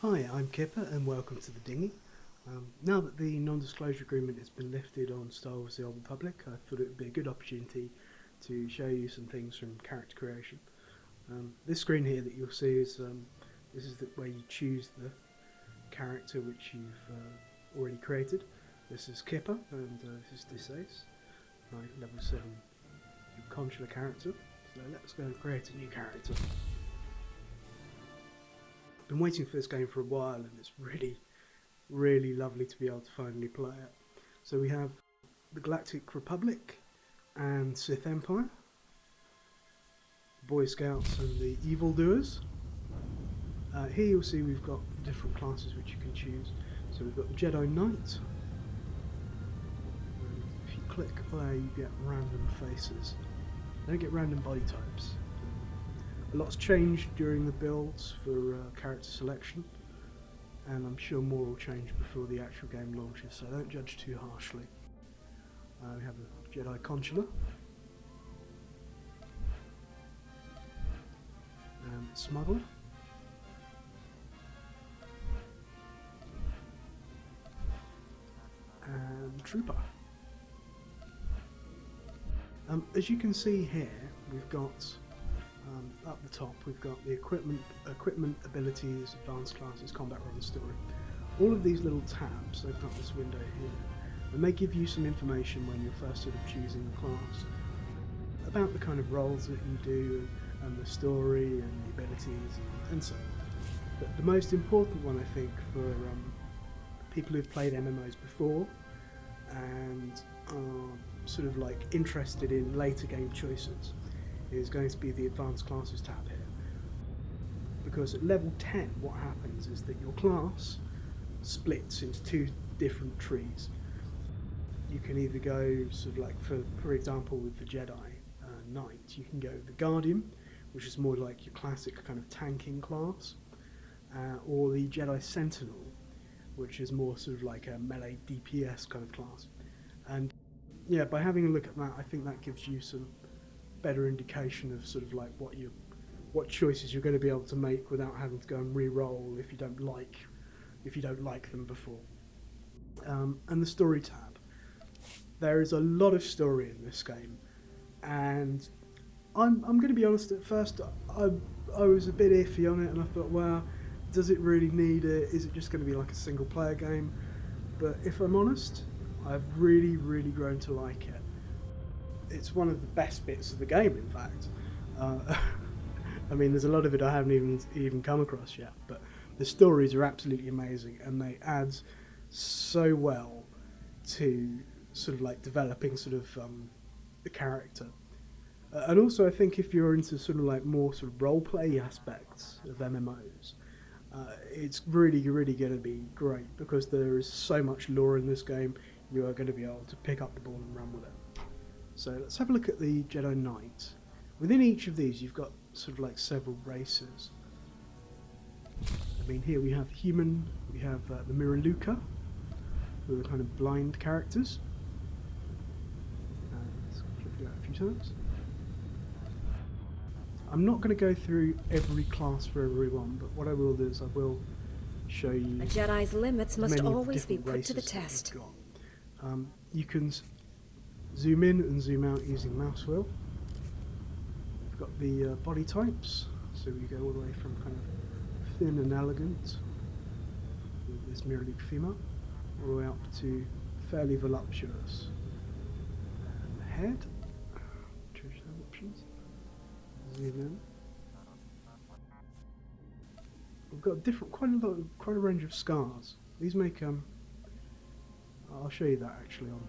Hi, I'm Kipper and welcome to the dinghy. Now that the non-disclosure agreement has been lifted on Star Wars The Old Republic, I thought it would be a good opportunity to show you some things from character creation. This screen here that you'll see is where you choose the character which you've already created. This is Kipper and this is Disace, my level 7 consular character. So let's go and create a new character. Been waiting for this game for a while and it's really lovely to be able to finally play it. So we have the Galactic Republic and Sith Empire, Boy Scouts and the Evildoers. Here you'll see we've got different classes which you can choose. So we've got the Jedi Knight, and if you click there you get random faces. You don't get random body types. A lot's changed during the builds for character selection, and I'm sure more will change before the actual game launches, so don't judge too harshly. We have a Jedi Consular, and Smuggler, and Trooper. As you can see here, we've got up the top we've got the equipment, abilities, advanced classes, combat, run, story. All of these little tabs open up this window here, and they give you some information when you're first sort of choosing the class about the kind of roles that you do, and the story and the abilities and so on. But the most important one, I think, for people who've played MMOs before and are sort of like interested in later game choices, is going to be the Advanced Classes tab here. Because at level 10 what happens is that your class splits into two different trees. You can either go sort of like, for example with the Jedi Knight, you can go the Guardian, which is more like your classic kind of tanking class, or the Jedi Sentinel, which is more sort of like a melee DPS kind of class. And yeah, by having a look at that, I think that gives you some better indication of sort of like what choices you're going to be able to make without having to go and re-roll if you don't like them before. And the story tab. There is a lot of story in this game, and I'm going to be honest. At first, I was a bit iffy on it, and I thought, well, does it really need it? Is it just going to be like a single player game? But if I'm honest, I've really grown to like it. It's one of the best bits of the game, in fact. I mean, there's a lot of it I haven't even come across yet, but the stories are absolutely amazing, and they add so well to sort of like developing sort of the character. And also, I think if you're into sort of like more sort of role play aspects of MMOs, it's really going to be great, because there is so much lore in this game. You are going to be able to pick up the ball and run with it. So let's have a look at the Jedi Knight. Within each of these you've got sort of like several races. I mean, here we have human, we have the Miraluka, who are kind of blind characters. Let's click that a few times. I'm not going to go through every class for everyone, but what I will do is I will show you A Jedi's limits must always be put to the test. You can zoom in and zoom out using mouse wheel. We've got the body types, so we go all the way from kind of thin and elegant with this Miraluka female, all the way up to fairly voluptuous. And the head, change those options, zoom in. We've got quite a range of scars. These make I'll show you that actually on.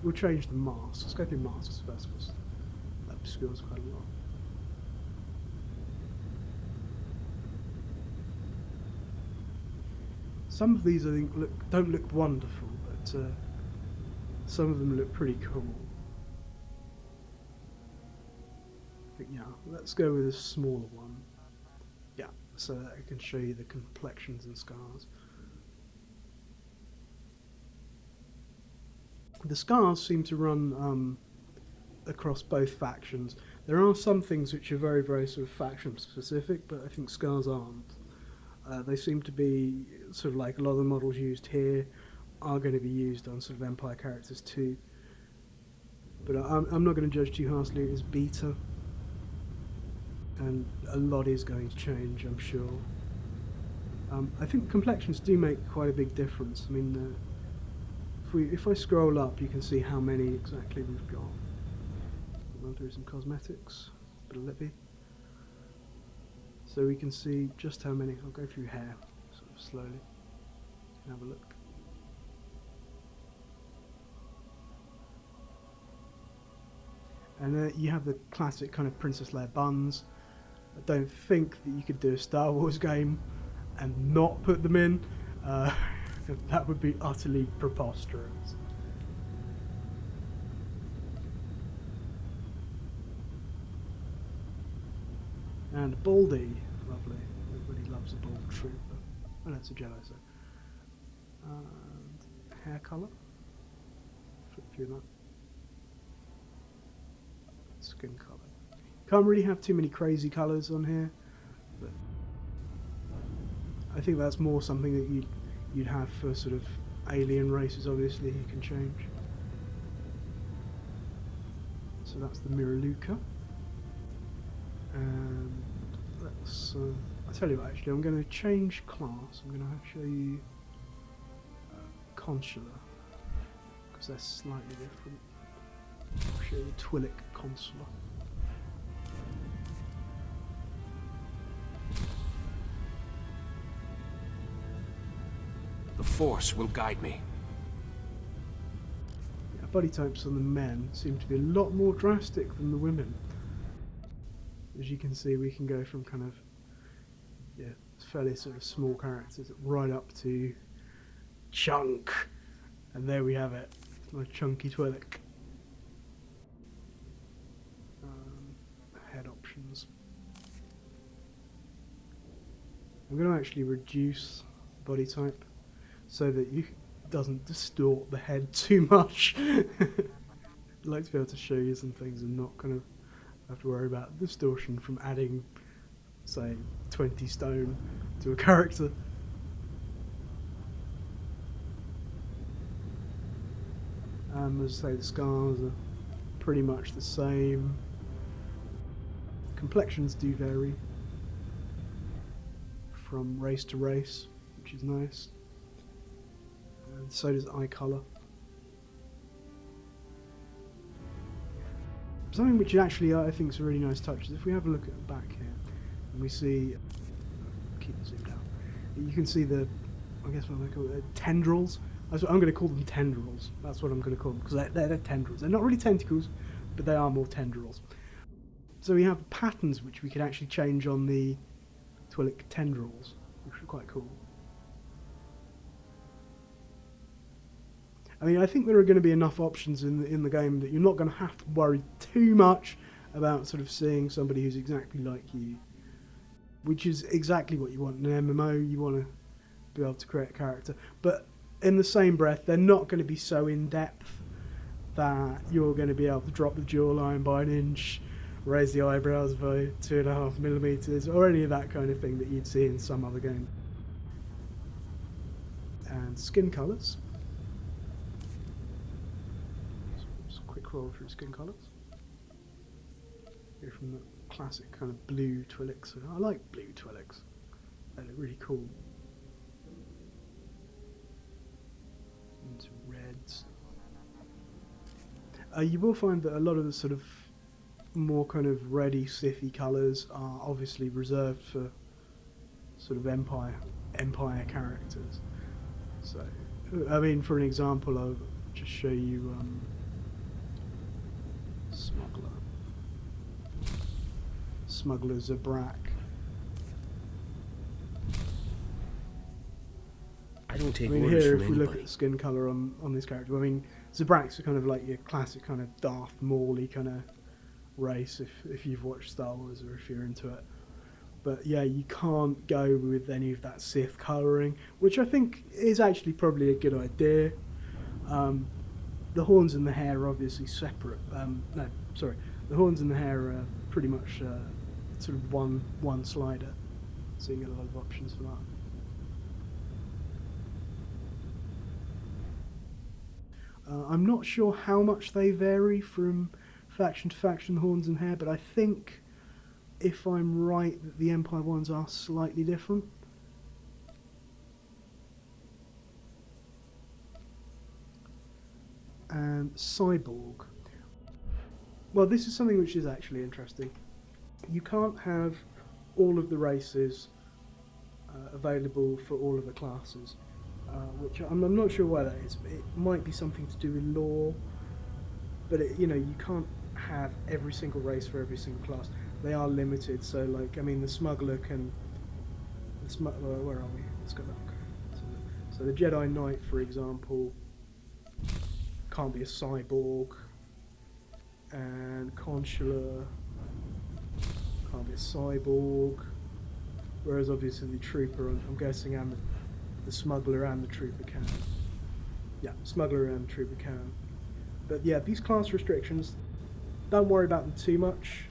We'll change the masks. Let's go through masks first, because that obscures quite a lot. Some of these I think don't look wonderful, but some of them look pretty cool. But yeah, let's go with a smaller one. Yeah, so that I can show you the complexions and scars. The scars seem to run across both factions. There are some things which are very sort of faction specific, but I think scars aren't. They seem to be sort of like a lot of the models used here are going to be used on sort of Empire characters too. But I'm not going to judge too harshly. It is beta, and a lot is going to change, I'm sure. I think complexions do make quite a big difference. I mean, if I scroll up, you can see how many exactly we've got. Run through some cosmetics, bit of lippy. So we can see just how many. I'll go through hair, sort of slowly. You can have a look. And you have the classic kind of Princess Leia buns. I don't think that you could do a Star Wars game and not put them in. That would be utterly preposterous. And Baldy, lovely. Everybody loves a bald trooper. Oh no, it's a Jedi, so. And hair colour. Flip through that. Skin colour. Can't really have too many crazy colours on here, but I think that's more something that you'd have for sort of alien races. Obviously, you can change. So that's the Miraluka. And let's. I'll tell you what. Actually, I'm going to change class. I'm going to show you Consular, because they're slightly different. I'll show you Twi'lek Consular. The Force will guide me. Yeah, body types on the men seem to be a lot more drastic than the women. As you can see, we can go from kind of fairly sort of small characters right up to chunk, and there we have it. My chunky Twi'lek. Head options. I'm going to actually reduce body type so that it doesn't distort the head too much. I'd like to be able to show you some things and not kind of have to worry about distortion from adding, say, 20 stone to a character. As I say, the scars are pretty much the same. Complexions do vary from race to race, which is nice. And so does eye colour. Something which actually I think is a really nice touch is if we have a look at the back here and we see, keep it zoomed out, you can see the, I guess what I call it, tendrils. I'm going to call them tendrils. That's what I'm going to call them, because they're tendrils. They're not really tentacles, but they are more tendrils. So we have patterns which we can actually change on the Twi'lek tendrils, which are quite cool. I mean, I think there are going to be enough options in the game that you're not going to have to worry too much about sort of seeing somebody who's exactly like you, which is exactly what you want in an MMO. You want to be able to create a character, but in the same breath, they're not going to be so in depth that you're going to be able to drop the jawline by an inch, raise the eyebrows by 2.5 millimeters, or any of that kind of thing that you'd see in some other game. And skin colours. Just a quick roll through skin colours. Go from the classic kind of blue Twi'leks. I like blue Twi'leks. They look really cool. Into reds. You will find that a lot of the sort of more kind of reddy, Sithy colours are obviously reserved for sort of Empire characters. So, I mean, for an example, I'll just show you Smuggler Zabrak. I don't take I mean, orders here, from if we anybody. look at the skin colour on this character, I mean, Zabrak's are kind of like your classic kind of Darth Maul-y kind of race, if you've watched Star Wars or if you're into it. But yeah, you can't go with any of that Sith colouring, which I think is actually probably a good idea. The horns and the hair are obviously separate. The horns and the hair are pretty much sort of one slider, so you get a lot of options for that. I'm not sure how much they vary from faction to faction, horns and hair, but I think, if I'm right, that the Empire ones are slightly different. And Cyborg. Well, this is something which is actually interesting. You can't have all of the races available for all of the classes, which I'm not sure why that is. It might be something to do with lore, but you can't have every single race for every single class. They are limited, so like, I mean, the smuggler can... where are we? Let's go back. So the Jedi Knight, for example, can't be a cyborg, and Consular can't be a cyborg, whereas obviously the Trooper, I'm guessing, and the Smuggler and the Trooper can. Yeah, Smuggler and the Trooper can. But yeah, these class restrictions, don't worry about them too much.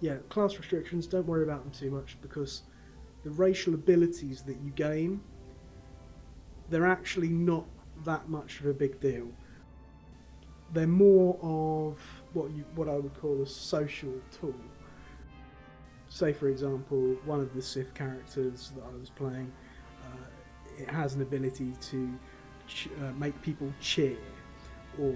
Yeah, class restrictions, don't worry about them too much, because the racial abilities that you gain, they're actually not that much of a big deal. They're more of what I would call a social tool. Say, for example, one of the Sith characters that I was playing, it has an ability to make people cheer, or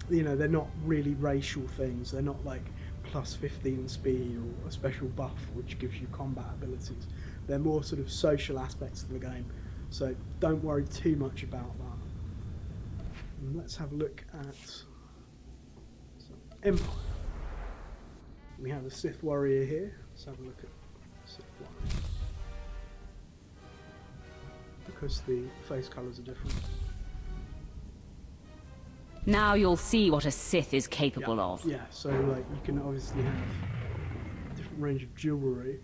they're not really racial things. They're not like plus 15 speed or a special buff which gives you combat abilities. They're more sort of social aspects of the game, so don't worry too much about that. And let's have a look at Empire. We have a Sith warrior here. Let's have a look at Sith warrior, because the face colours are different. Now you'll see what a Sith is capable of. Yeah, so like, you can obviously have a different range of jewellery,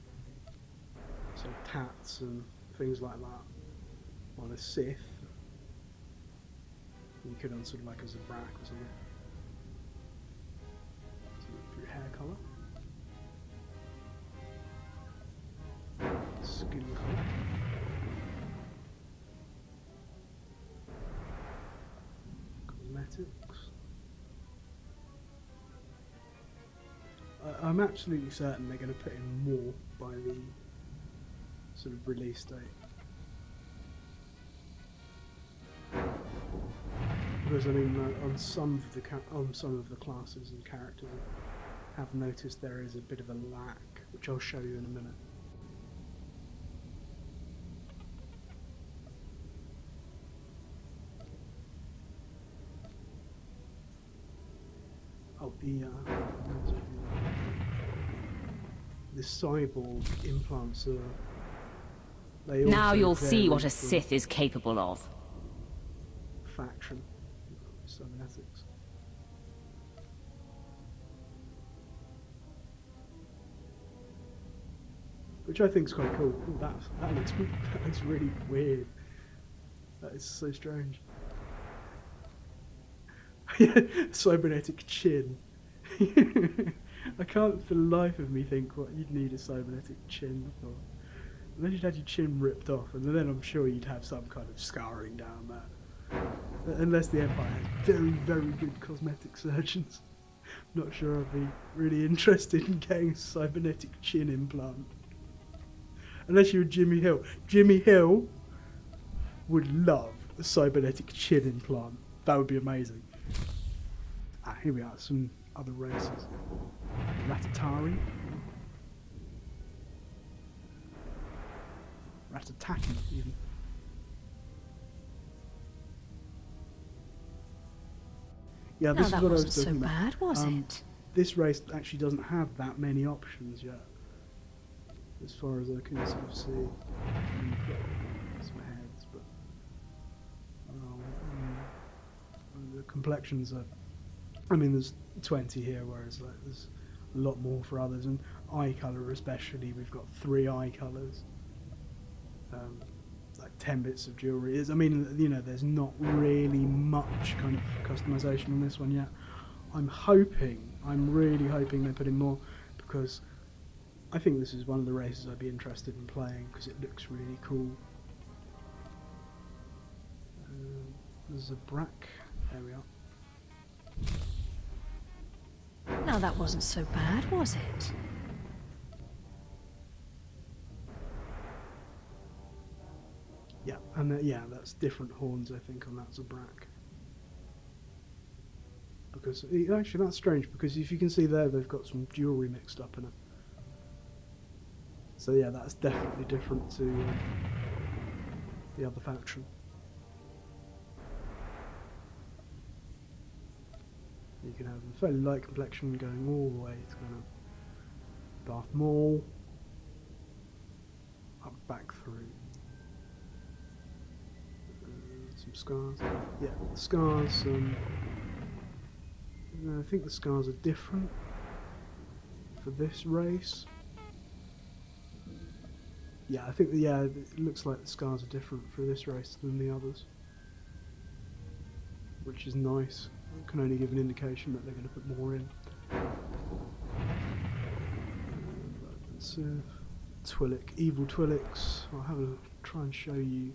so tats and things like that on a Sith. You could on sort of like a Zabrak or something. So for your hair colour, skin colour, cosmetics. I'm absolutely certain they're going to put in more by the sort of release date. Because I mean, on some of the classes and characters, I have noticed there is a bit of a lack, which I'll show you in a minute. Oh, the cyborg implants are... Now you'll see what a Sith is capable of. Faction. Cybernetics. Which I think is quite cool. Ooh, that looks really weird. That is so strange. Cybernetic chin. I can't for the life of me think what you'd need a cybernetic chin for. Unless you'd had your chin ripped off, and then I'm sure you'd have some kind of scarring down there. Unless the Empire has very, very good cosmetic surgeons. Not sure I'd be really interested in getting a cybernetic chin implant. Unless you were Jimmy Hill. Jimmy Hill would love a cybernetic chin implant. That would be amazing. Ah, here we are, some other races. Ratatari. Ratataki, even. Yeah, this is what I was talking about. That wasn't so bad, was it? This race actually doesn't have that many options yet, as far as I can sort of see. Some heads, but the complexions are... I mean, there's 20 here, whereas like there's a lot more for others, and eye colour especially. We've got 3 eye colours. Like 10 bits of jewellery. I mean, there's not really much kind of customization on this one yet. I'm really hoping they put in more, because I think this is one of the races I'd be interested in playing because it looks really cool. There's a Brack. There we are. Now that wasn't so bad, was it? Yeah, and yeah, that's different horns, I think, on that Zabrak. Because actually, that's strange because if you can see there, they've got some jewellery mixed up in it. So yeah, that's definitely different to the other faction. You can have a fairly light complexion going all the way to kind of Darth Maul, up back through. Some scars. Yeah, the scars. I think the scars are different for this race. Yeah, I think it looks like the scars are different for this race than the others, which is nice. It can only give an indication that they're going to put more in. Twi'lek, evil Twi'leks. I'll have a try and show you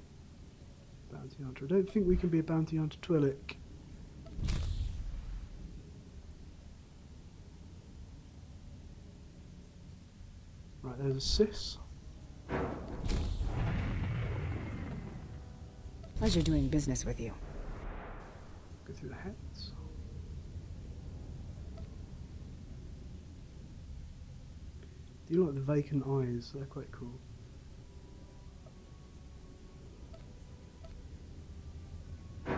bounty hunter. I don't think we can be a bounty hunter Twi'lek. Right, there's a Sis. Pleasure doing business with you. Go through the heads. Do you like the vacant eyes? They're quite cool. I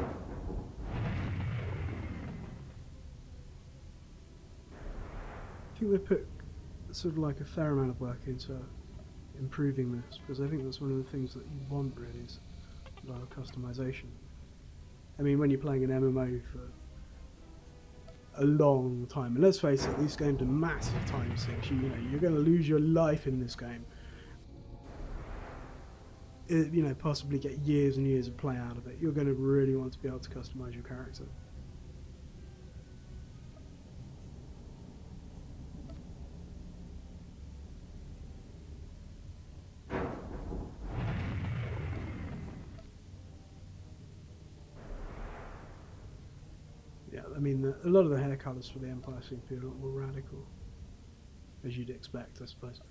think they put sort of like a fair amount of work into improving this, because I think that's one of the things that you want really, is a lot of customization. I mean, when you're playing an MMO for a long time, and let's face it, these games are massive time sinks. You know, you're going to lose your life in this game. You know, possibly get years and years of play out of it. You're going to really want to be able to customize your character. Yeah, I mean, a lot of the hair colours for the Empire seem to be a lot more radical, as you'd expect, I suppose.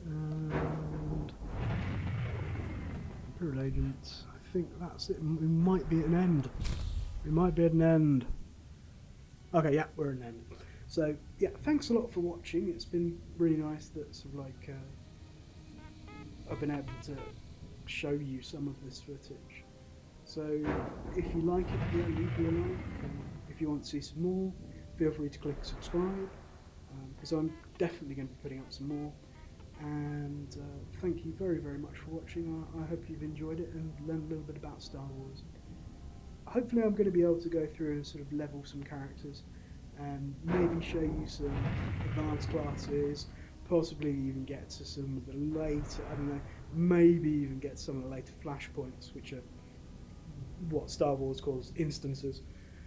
And Imperial Agents, I think that's it. We might be at an end. We might be at an end. Okay, yeah, we're at an end. So, yeah, thanks a lot for watching. It's been really nice that sort of like I've been able to show you some of this footage. So if you like it, yeah, leave me a like. If you want to see some more, feel free to click subscribe, because I'm definitely going to be putting up some more. And thank you very, very much for watching. I hope you've enjoyed it and learned a little bit about Star Wars. Hopefully I'm going to be able to go through and sort of level some characters and maybe show you some advanced classes, possibly even get to some of the later, I don't know, maybe even get some of the later flashpoints, which are what Star Wars calls instances.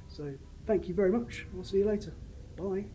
So thank you very much. I'll see you later. Bye.